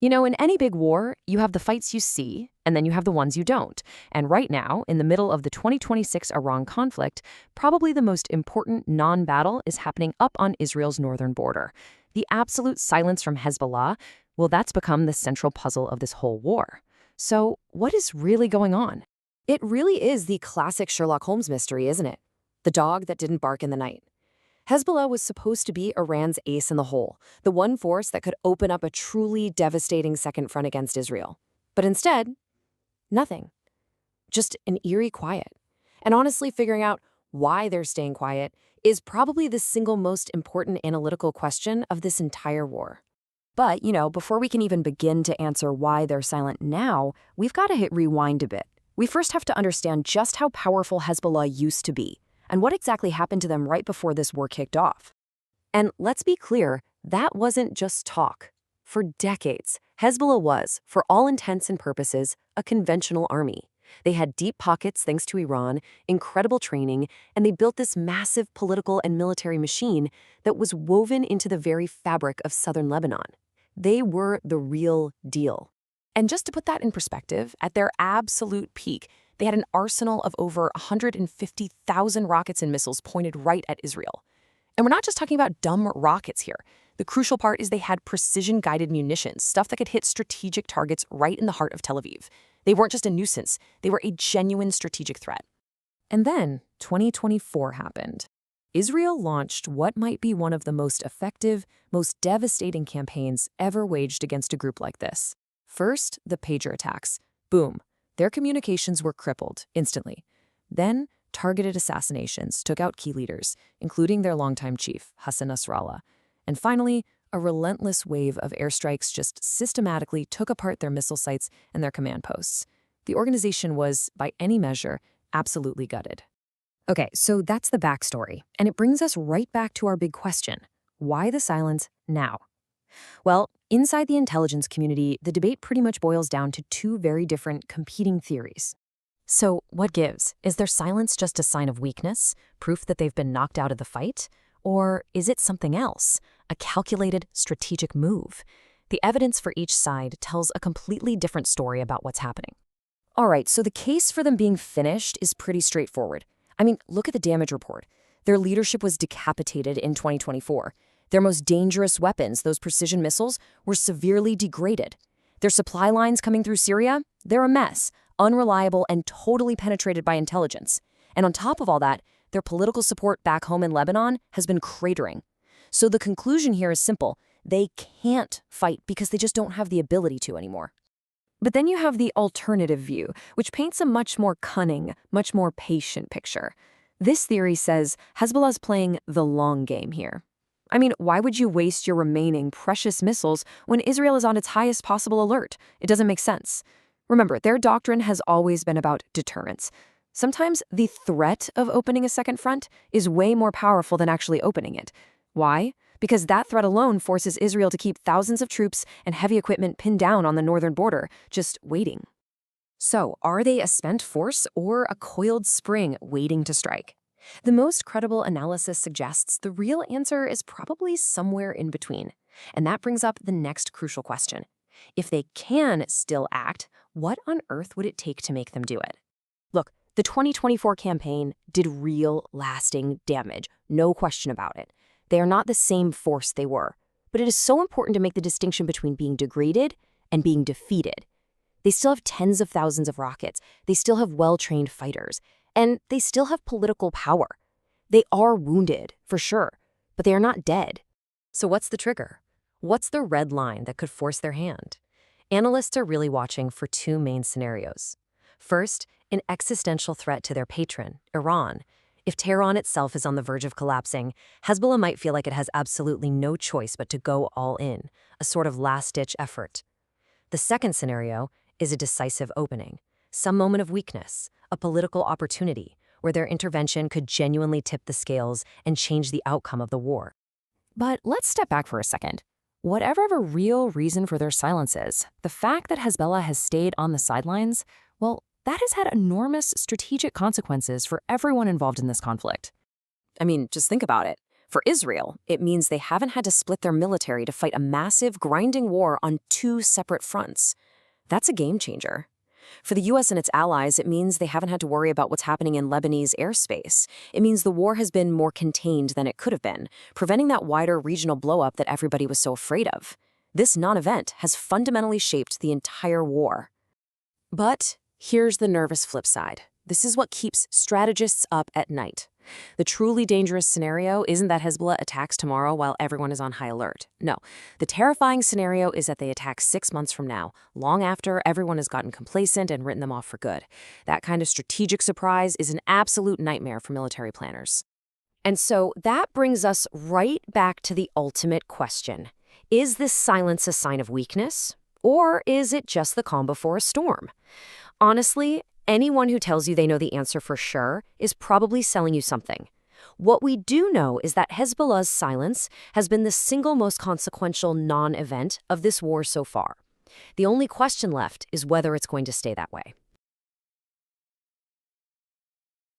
You know, in any big war, you have the fights you see, and then you have the ones you don't. And right now, in the middle of the 2026 Iran conflict, probably the most important non-battle is happening up on Israel's northern border. The absolute silence from Hezbollah, well, that's become the central puzzle of this whole war. So, what is really going on? It really is the classic Sherlock Holmes mystery, isn't it? The dog that didn't bark in the night. Hezbollah was supposed to be Iran's ace in the hole, the one force that could open up a truly devastating second front against Israel. But instead, nothing. Just an eerie quiet. And honestly, figuring out why they're staying quiet is probably the single most important analytical question of this entire war. But, before we can even begin to answer why they're silent now, we've got to hit rewind a bit. We first have to understand just how powerful Hezbollah used to be, and what exactly happened to them right before this war kicked off. And let's be clear, that wasn't just talk. For decades, Hezbollah was, for all intents and purposes, a conventional army. They had deep pockets thanks to Iran, incredible training, and they built this massive political and military machine that was woven into the very fabric of southern Lebanon. They were the real deal. And just to put that in perspective, at their absolute peak, they had an arsenal of over 150,000 rockets and missiles pointed right at Israel. And we're not just talking about dumb rockets here. The crucial part is they had precision-guided munitions, stuff that could hit strategic targets right in the heart of Tel Aviv. They weren't just a nuisance, they were a genuine strategic threat. And then 2024 happened. Israel launched what might be one of the most effective, most devastating campaigns ever waged against a group like this. First, the pager attacks. Boom. Their communications were crippled instantly. Then, targeted assassinations took out key leaders, including their longtime chief, Hassan Nasrallah. And finally, a relentless wave of airstrikes just systematically took apart their missile sites and their command posts. The organization was, by any measure, absolutely gutted. Okay, so that's the backstory, and it brings us right back to our big question. Why the silence now? Well, inside the intelligence community, the debate pretty much boils down to two very different competing theories. So, what gives? Is their silence just a sign of weakness, proof that they've been knocked out of the fight? Or is it something else, a calculated strategic move? The evidence for each side tells a completely different story about what's happening. All right, so the case for them being finished is pretty straightforward. I mean, look at the damage report. Their leadership was decapitated in 2024. Their most dangerous weapons, those precision missiles, were severely degraded. Their supply lines coming through Syria, they're a mess, unreliable and totally penetrated by intelligence. And on top of all that, their political support back home in Lebanon has been cratering. So the conclusion here is simple. They can't fight because they just don't have the ability to anymore. But then you have the alternative view, which paints a much more cunning, much more patient picture. This theory says Hezbollah's playing the long game here. I mean, why would you waste your remaining precious missiles when Israel is on its highest possible alert? It doesn't make sense. Remember, their doctrine has always been about deterrence. Sometimes the threat of opening a second front is way more powerful than actually opening it. Why? Because that threat alone forces Israel to keep thousands of troops and heavy equipment pinned down on the northern border, just waiting. So, are they a spent force or a coiled spring waiting to strike? The most credible analysis suggests the real answer is probably somewhere in between. And that brings up the next crucial question. If they can still act, what on earth would it take to make them do it? Look, the 2024 campaign did real, lasting damage, no question about it. They are not the same force they were, but it is so important to make the distinction between being degraded and being defeated. They still have tens of thousands of rockets, they still have well-trained fighters, and they still have political power. They are wounded, for sure, but they are not dead. So what's the trigger? What's the red line that could force their hand? Analysts are really watching for two main scenarios. First, an existential threat to their patron, Iran. If Tehran itself is on the verge of collapsing, Hezbollah might feel like it has absolutely no choice but to go all in, a sort of last-ditch effort. The second scenario is a decisive opening, some moment of weakness, a political opportunity, where their intervention could genuinely tip the scales and change the outcome of the war. But let's step back for a second. Whatever the real reason for their silence is, the fact that Hezbollah has stayed on the sidelines, well, that has had enormous strategic consequences for everyone involved in this conflict. I mean, just think about it. For Israel, it means they haven't had to split their military to fight a massive, grinding war on two separate fronts. That's a game changer. For the U.S. and its allies, it means they haven't had to worry about what's happening in Lebanese airspace. It means the war has been more contained than it could have been, preventing that wider regional blowup that everybody was so afraid of. This non-event has fundamentally shaped the entire war. But here's the nervous flip side. This is what keeps strategists up at night. The truly dangerous scenario isn't that Hezbollah attacks tomorrow while everyone is on high alert. No, the terrifying scenario is that they attack 6 months from now, long after everyone has gotten complacent and written them off for good. That kind of strategic surprise is an absolute nightmare for military planners. And so that brings us right back to the ultimate question. Is this silence a sign of weakness, or is it just the calm before a storm? Honestly, anyone who tells you they know the answer for sure is probably selling you something. What we do know is that Hezbollah's silence has been the single most consequential non-event of this war so far. The only question left is whether it's going to stay that way.